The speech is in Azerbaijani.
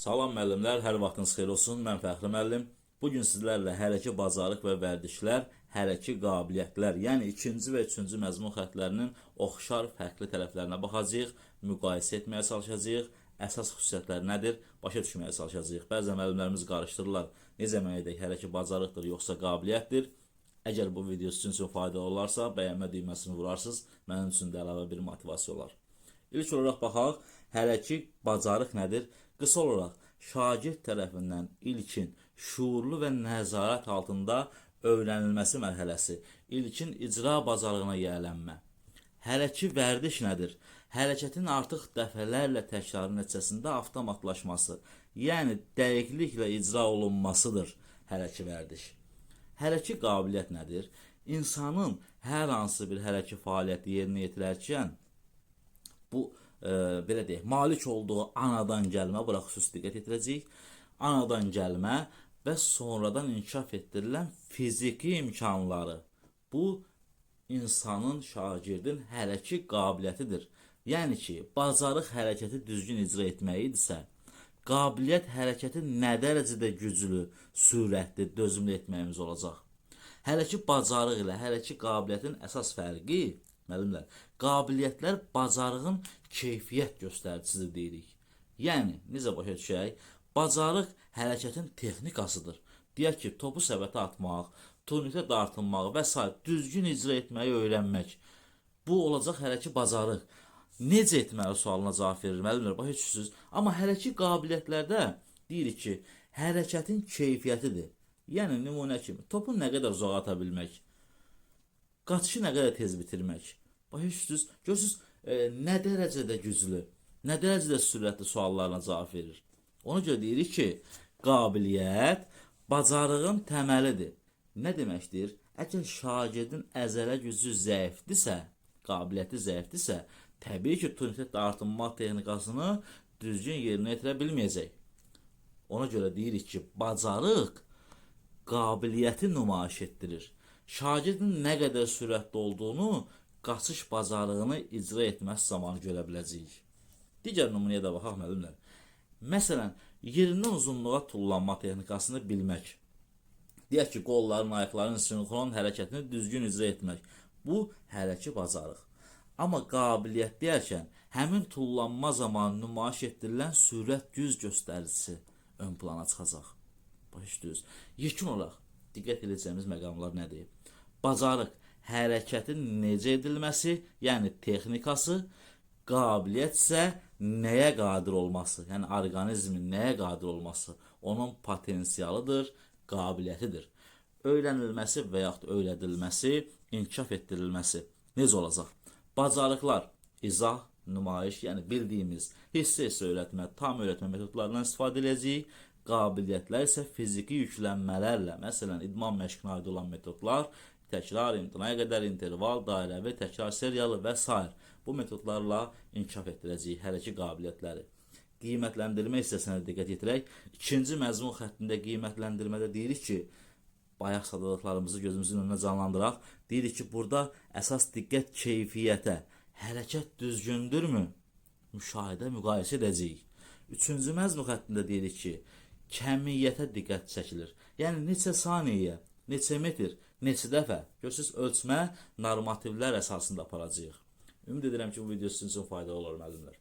Salam müəllimlər, hər vaxtınız xeyir olsun. Mən Fəxri müəllim. Bugün sizlərlə hərəki bacarıq və vərdişlər, hərəki qabiliyyətlər, yəni ikinci və üçüncü məzmun xəttlərinin oxşar fərqli tərəflərinə baxacağıq, müqayisə etməyə çalışacağıq, əsas xüsusiyyətləri nədir, başa düşməyə çalışacağıq. Bəzən müəllimlərimiz qarışdırırlar, necə mənə edək, hərəki bacarıqdır yoxsa qabiliyyətdir. Əgər bu video sizin üçün faydalı olarsa, bəyənmə düyməsini vurarsınız, mənim üçün də əlavə bir motivasiya olar. İlk olaraq baxaq, hərəki bacarıq nədir? Qısa olaraq, şagird tərəfindən ilkin şuurlu və nəzarət altında öyrənilməsi mərhələsi, ilkin icra bacarığına yiyələnmə. Hərəki vərdiş nədir? Hərəkətin artıq dəfələrlə təkrarı nəticəsində avtomatlaşması, yəni dəqiqliklə icra olunmasıdır hərəki vərdiş. Hərəki qabiliyyət nədir? İnsanın hər hansı bir hərəki fəaliyyəti yerinə yetirərkən, bu belə deyək, malik olduğu anadan gəlmə, bura xüsusi diqqət yetirəcəyik. Anadan gəlmə və sonradan inkişaf etdirilən fiziki imkanları. Bu, insanın, şagirdin hərəki qabiliyyətidir. Yəni ki, bacarıq hərəkəti düzgün icra etməyi idisə, qabiliyyət hərəkəti nə dərəcədə güclü, sürətli, dözümlü etməyimiz olacaq. Hərəki bacarıq ilə hərəki qabiliyyətin əsas fərqi, müəllimlər, qabiliyyətlər bacarığın keyfiyyət göstəricisidir deyirik. Yəni, necə başa düşək? Bacarıq hərəkətin texnikasıdır. Deyək ki, topu səbətə atmaq, turnirdə dartınmaq və s. düzgün icra etməyi öyrənmək. Bu olacaq hərəki bacarıq. Necə etməli sualına cavab verir, müəllimlər, başa düşürsünüz? Amma hərəki qabiliyyətlərdə deyirik ki, hərəkətin keyfiyyətidir. Yəni, nümunə kimi, topu nə qədər uzağa ata bilmək, qaçışı nə qədər tez bitirmək. Başa düşürsünüz? Görürsünüz, nə dərəcədə güclü, nə dərəcədə sürətli suallarına cavab verir. Ona görə deyirik ki, qabiliyyət bacarığın təməlidir. Nə deməkdir? Əgər şagirdin əzələ gücü zəifdirsə, qabiliyyəti zəifdirsə, təbii ki, turnirdə dartınma texnikasını düzgün yerinə yetirə bilməyəcək. Ona görə deyirik ki, bacarıq qabiliyyəti nümayiş etdirir. Şagirdin nə qədər sürətli olduğunu, qaçış bacarığını icra etməsi zamanı görə biləcəyik. Digər nümunəyə də baxaq, müəllimlər. Məsələn, yerindən uzunluğa tullanma texnikasını bilmək. Deyək ki, qolların, ayaqların sinxron hərəkətini düzgün icra etmək. Bu, hərəki bacarıq. Amma qabiliyyət deyərkən, həmin tullanma zamanı nümayiş etdirilən sürət güc göstəricisi ön plana çıxacaq. Başlayırız. Yekun olaraq, diqqət edəcəyimiz məqamlar nədir? Bacarıq, hərəkətin necə edilməsi, yəni texnikası, qabiliyyət isə nəyə qadir olması, yəni orqanizmin nəyə qadir olması, onun potensialıdır, qabiliyyətidir. Öyrənilməsi və yaxud öyrədilməsi, inkişaf etdirilməsi necə olacaq? Bacarıqlar, izah, nümayiş, yəni bildiyimiz hissə öyrətmə, tam öyrətmə metodlarından istifadə edəcəyik. Qabiliyyətlər isə fiziki yüklənmələrlə, məsələn, idman məşqinə aid olan metodlar, təkrar, imtinaya qədər, interval, dairəvi, təkrar seriyalı və s. Bu metodlarla inkişaf etdirəcəyik hərəki qabiliyyətləri. Qiymətləndirmə hissəsinə diqqət yetirək. İkinci məzmun xəttində qiymətləndirmədə deyirik ki, bayaq sadalıqlarımızı gözümüzün önünə canlandıraq. Deyirik ki, burada əsas diqqət keyfiyyətə, hərəkət düzgündürmü? Müşahidə, müqayisə edəcəyik. Üçüncü məzmun xəttində deyirik ki, kəmiyyətə diqqət çəkilir. Yəni, neçə saniyyə, neçə metr, neçə dəfə, görürsünüz, ölçmə normativlər əsasında aparacağıq. Ümid edirəm ki, bu video sizin üçün faydalı olur, müəllimlər.